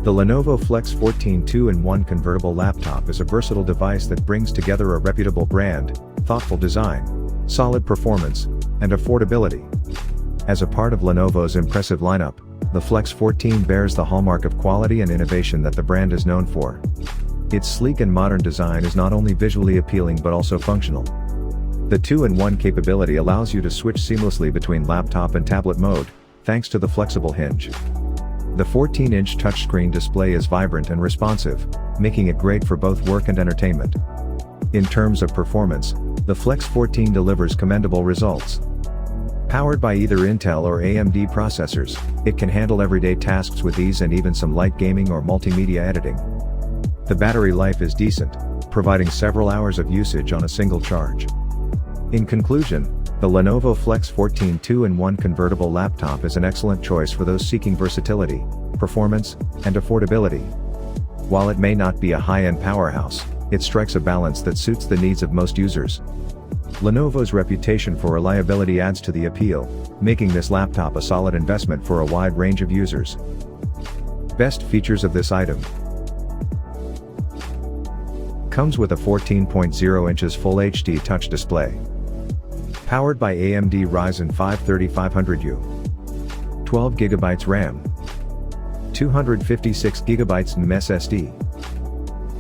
The Lenovo Flex 14 2-in-1 convertible laptop is a versatile device that brings together a reputable brand, thoughtful design, solid performance, and affordability. As a part of Lenovo's impressive lineup, the Flex 14 bears the hallmark of quality and innovation that the brand is known for. Its sleek and modern design is not only visually appealing but also functional. The 2-in-1 capability allows you to switch seamlessly between laptop and tablet mode, thanks to the flexible hinge. The 14-inch touchscreen display is vibrant and responsive, making it great for both work and entertainment. In terms of performance, the Flex 14 delivers commendable results. Powered by either Intel or AMD processors, it can handle everyday tasks with ease and even some light gaming or multimedia editing. The battery life is decent, providing several hours of usage on a single charge. In conclusion, the Lenovo Flex 14 2-in-1 convertible laptop is an excellent choice for those seeking versatility, performance, and affordability. While it may not be a high-end powerhouse, it strikes a balance that suits the needs of most users. Lenovo's reputation for reliability adds to the appeal, making this laptop a solid investment for a wide range of users. Best features of this item: comes with a 14.0 inches Full HD touch display. Powered by AMD Ryzen 5 3500U. 12 GB RAM. 256 GB NAND SSD.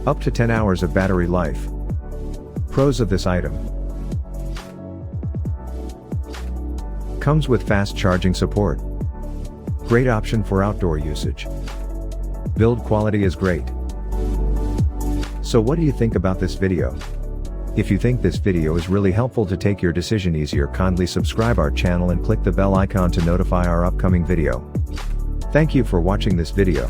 Up to 10 hours of battery life. Pros of this item: comes with fast charging support. Great option for outdoor usage. Build quality is great. So what do you think about this video? If you think this video is really helpful to take your decision easier, kindly subscribe our channel and click the bell icon to notify our upcoming video. Thank you for watching this video.